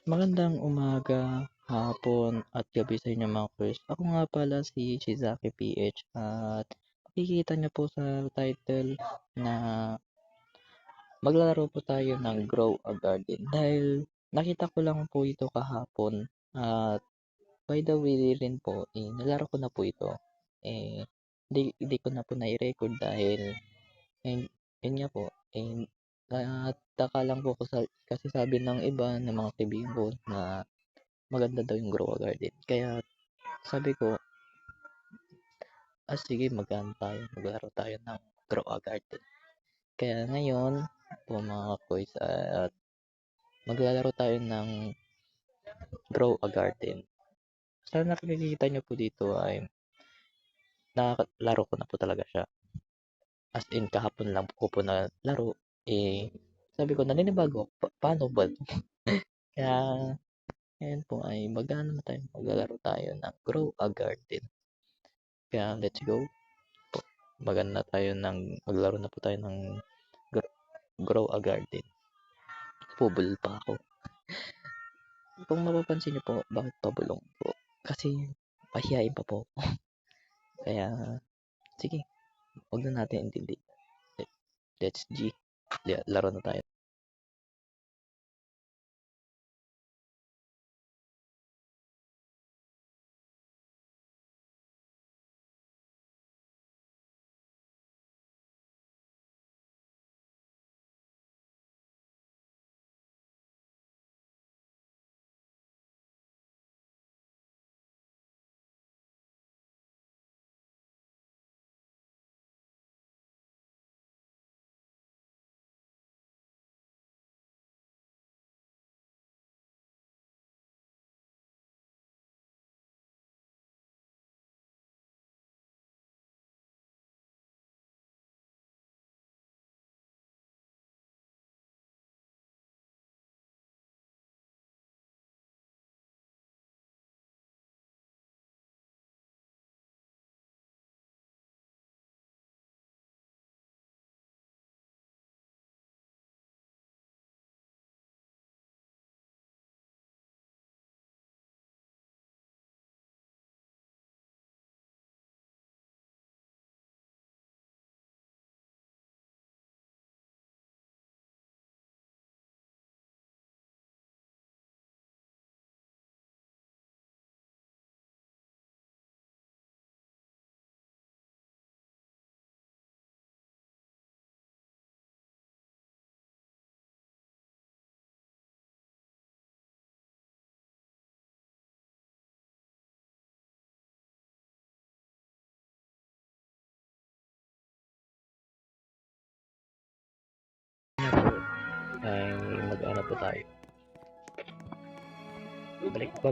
Magandang umaga, hapon at gabi sa inyo mga Kers. Ako nga pala si Shizaki PH at makikita niyo po sa title na maglalaro po tayo ng Grow a Garden dahil nakita ko lang po ito kahapon at by the way rin po, nalaro ko na po ito. Hindi ko na po na-record dahil yun nga po, nataka lang po ako kasi sabi ng iba ng mga kaibigan ko na maganda daw yung grow a garden. Kaya sabi ko, sige maglaro tayo ng grow a garden. Kaya ngayon po mga koys at maglalaro tayo ng grow a garden. Sa nakikita nyo po dito ay nakalaro ko na po talaga siya. As in kahapon lang ko po na laro. Sabi ko naninibago, paano ba? Kaya ngayon po ay maglalaro tayo ng grow a garden. Kaya let's go. Maglaro na po tayo ng grow a garden. Pubul pa ako. Kung mapapansin niyo po, bakit pabulong po? Kasi pahiyain pa po ako. Kaya, sige, huwag na natin intindi. Let's G. Laro na tayo. Ay mag-ano po tayo. Babalik na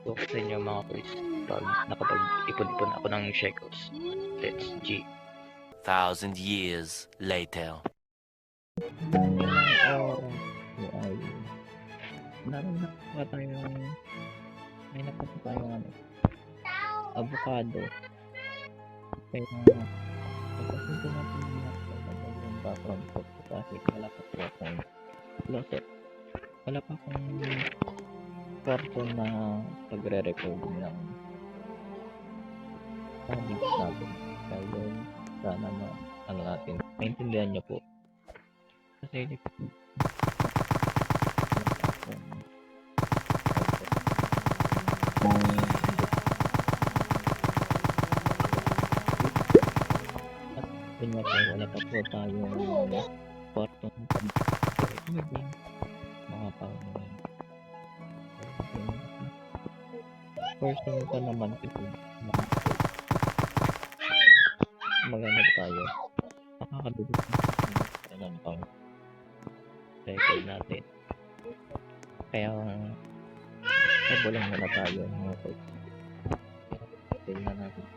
ako sa inyo mga kuys pag nakapag-ipon-ipon ako ng shekels. Let's G. 1,000 years later. Ay naroon na pa tayong may napunta tayong avocado. Kaya pagkasunod natin yung background ko kasi wala pa po akong closet. Wala pa akong kwarto na pagre-recording ng audios natin. Kaya yun, sana natin, maintindihan nyo po. Kasi yun nga po, wala pa po tayong kwarto na pag-recording. Mga pangalan. Person pa naman kasi maganda tayo. Makakadugod ng pang record natin. Kaya mabulang muna tayo mga folks. Tingnan natin.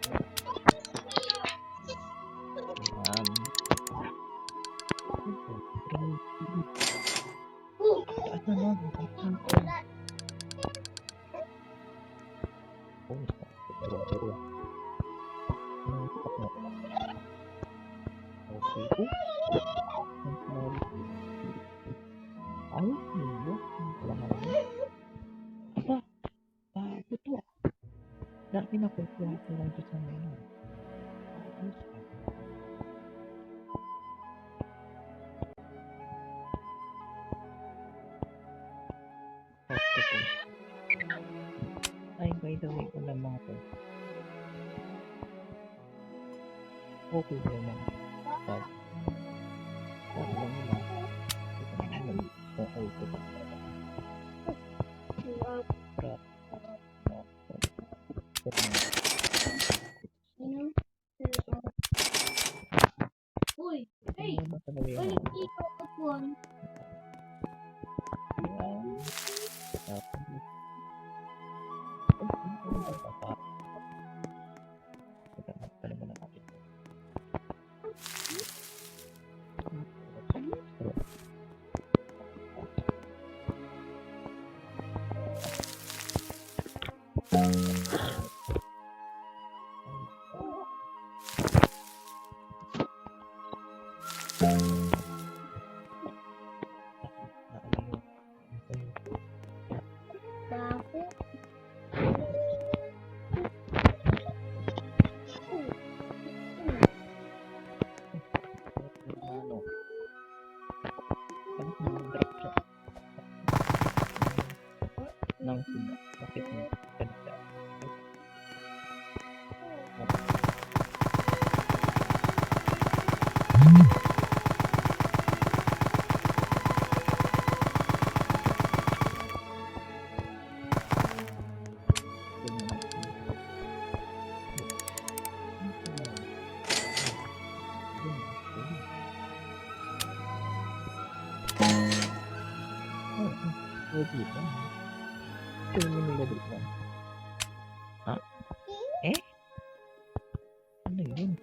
pinakukuha ko lang doon sa menu. Ayos lang. Octopus. Ay, by the way, alam mga to. Okay ba mga pag lang nila. Ito naman, sa auto pa. Pra. Uy, hey, Ano ba talaga yung balik dito, upuan. yan? Tapos, ano ba pa? Ito na, talaga na natin. Bakit? Ano? Bakit nag-drop siya? Nang sila. Bakit nag-drop? Pwede ba? Ito yung nilagay ko. Ha? Eh? Ano yun?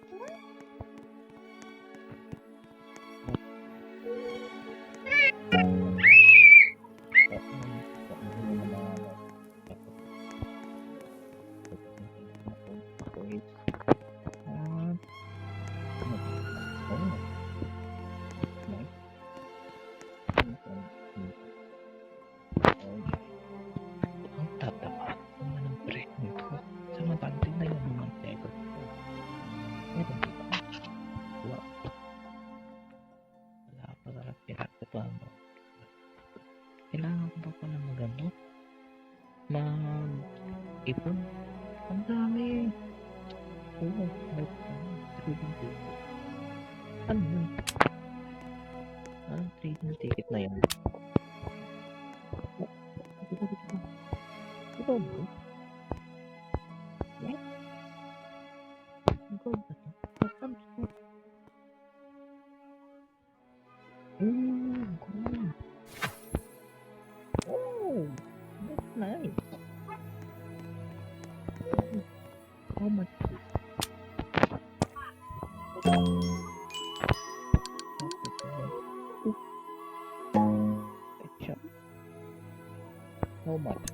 Ang tataba naman ang break nito. Samantalang na yung mga teko. Meron dito. Wow. Wala pa talaga pirata pa mo. Kailangan ko pa pala magano? Mag-ipon? Ang dami. Oo. Trading ticket. Ano yun? Trading ticket na yan. Ito ba? What? Gold ba ito? Gold. Gold. Oh, that's nice. How much? How much?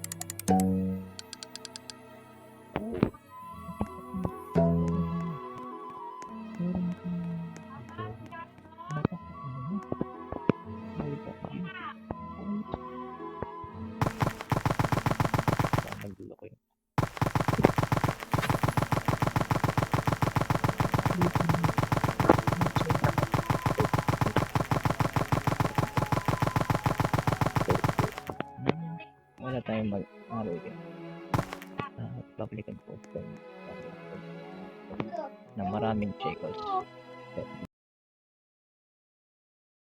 Wala tayong mag-aral yan. Public and post na maraming checkers.